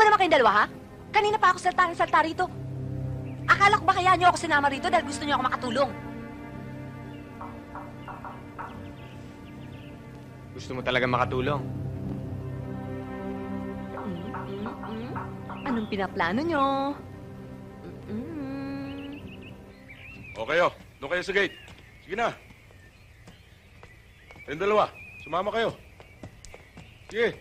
ba naman kayong dalawa, ha? Kanina pa ako salta rito. Akala ko ba kaya niyo ako sinama rito dahil gusto niyo ako makatulong? Gusto mo talaga makatulong? Anong pinaplano niyo? O kayo, doon kayo sa gate. Sige na. Kayong dalawa, sumama kayo. Sige.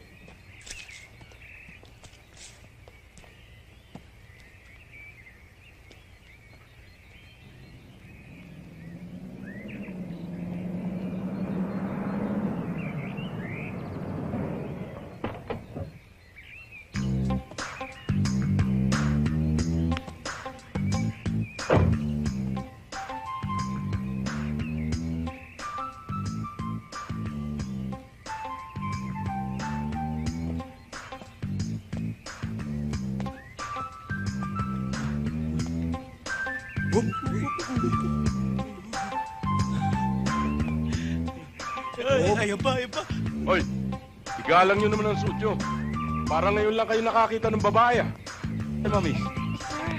Ayan pa. Hoy, igalang nyo naman ang suit nyo. Parang ngayon lang kayo nakakita ng babae, ah. Ay, mami. Sir,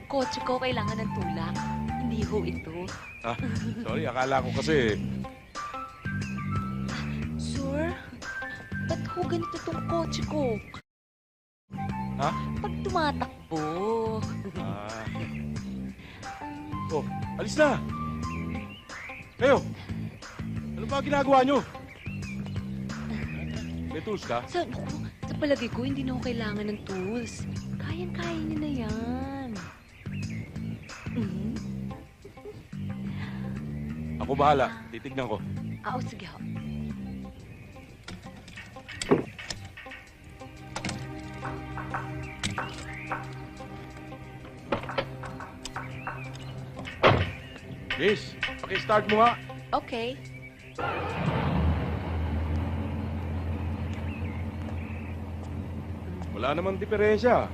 kotse ko kailangan ng tulak. Hindi ho ito. Ah, sorry, akala ko kasi... Sir, ba't ho ganito tong kotse ko? Ha? Pag tumatakbo. Ah. Oh, alis na. Kayo, ano ba ginagawa nyo? May tools ka? Sa palagay ko, hindi na ako kailangan ng tools. Kayang-kaya niyo na yan. Ako bahala, titignan ko. Oo, sige ho. Liz, paki-start mo nga. Okay. Wala namang diferensya.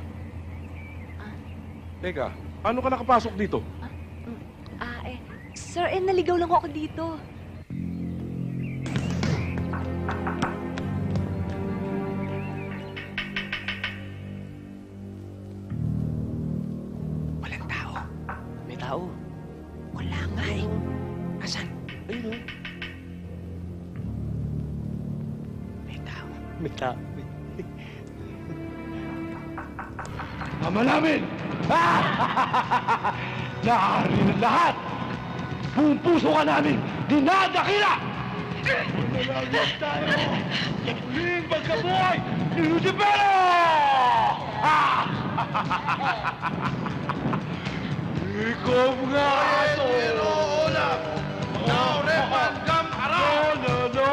Teka, paano ka nakapasok dito? Sir, naligaw lang ako dito. Walang tao. May tao. Wala nga eh. Asan? Ayun, May tao. may tao. Ama namin! Nakakarinig ng lahat! Buong puso ka namin! Dinadakila! Nalagyan tayo! Muling pagkabuhay ni Lucifero! Ikaw nga ito! Now, Repan, come around! No!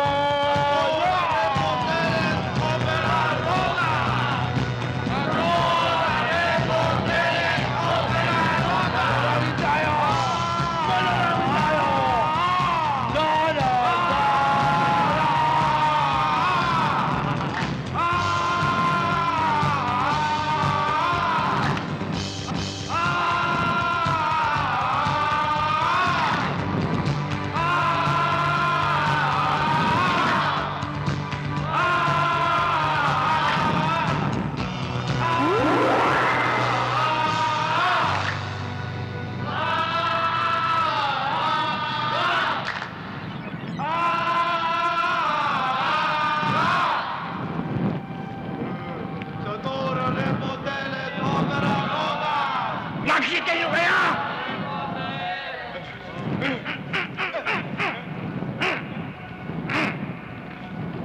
Magsit kayo kaya!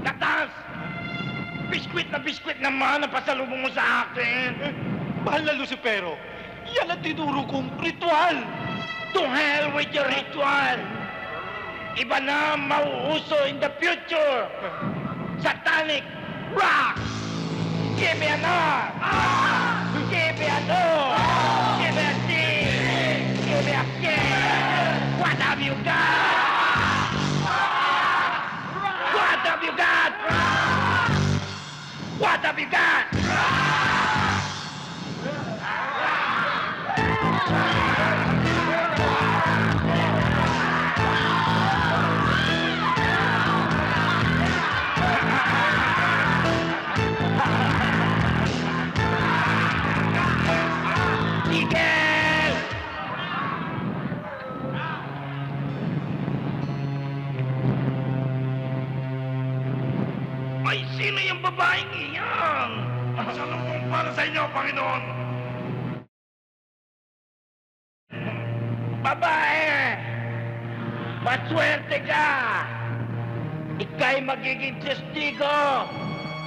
Tatas! Biskwit naman ang pasalubong mo sa akin! Mahal na Lucifero, yan ang tinuro kong ritual. To hell with your ritual! Iba na mauuso in the future! Satanic rock! Give me an R! Give me an O! Give me a C! Give me a K! What have you got? What have you got? What have you got? babaeng iyan. Saan pong para sa inyo, Panginoon? Babae! Maswerte ka! Ika'y magiging testigo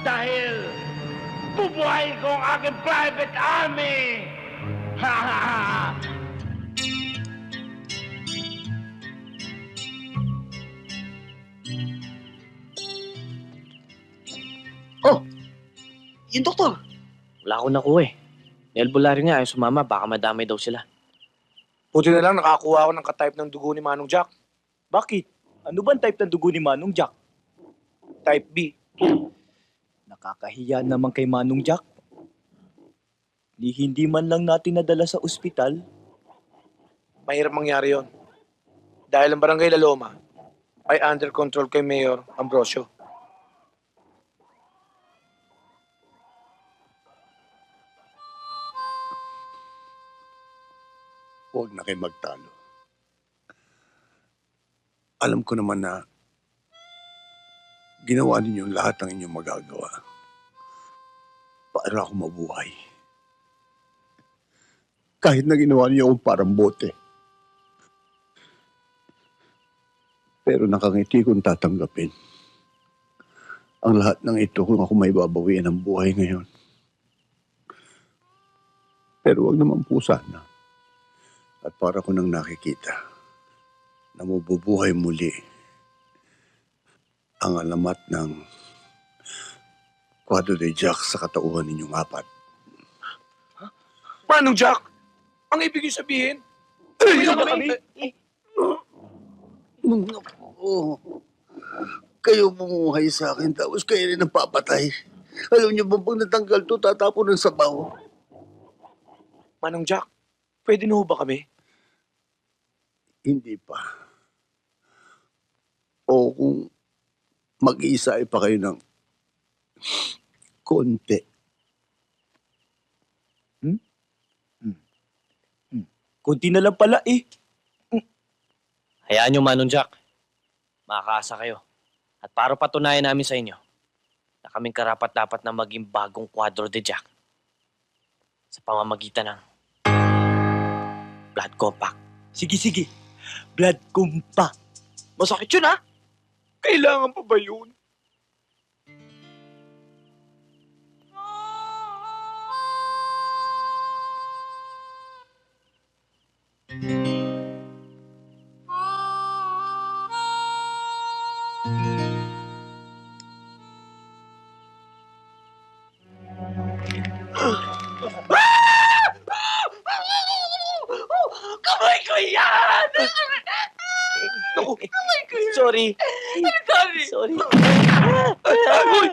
dahil bubuhayin ko ang aking private army! Ha ha ha! Yung doktor. Wala akong nakuha eh. Ni Albularyo nga ayaw sumama, baka madamay daw sila. Buti na lang nakakuha ako ng ka-type ng dugo ni Manong Jack. Bakit? Ano bang type ng dugo ni Manong Jack? Type B. Nakakahiya naman kay Manong Jack. Ni hindi man lang natin nadala sa ospital. Mahirap mangyari yon. Dahil ang Barangay La Loma ay under control kay Mayor Ambrosio. Huwag na kayo magtalo. Alam ko naman na ginawa ninyo lahat ng inyong magagawa para ako mabuhay. Kahit na ginawa niyo akong parang bote. Pero nakangiti kong tatanggapin ang lahat ng ito kung ako may babawiin ng buhay ngayon. Pero wag naman po sana. At para ko nang nakikita na mabubuhay muli ang alamat ng Cuadro de Jack sa katauhan ninyong apat. Manong Jack? Ang ibig sabihin? Mga po, kayo bumuhay sa akin tapos kayo rin ang papatay. Alam niyo ba pag natanggal to, tatapon ng sabaw? Manong Jack, pwede na ho ba kami? Hindi pa. O kung mag-iisa pa kayo ng konti. Kunti na lang pala eh. Hayaan nyo, Manong Jack. Makakaasa kayo. At para patunayan namin sa inyo na kaming karapat-dapat na maging bagong Cuadro de Jack sa pamamagitan ng Blood Compact. Sige. Blood kumpa. Masakit yun, ha? Kailangan pa ba yun? Kamay ko yan! Sorry. Sorry. Uy!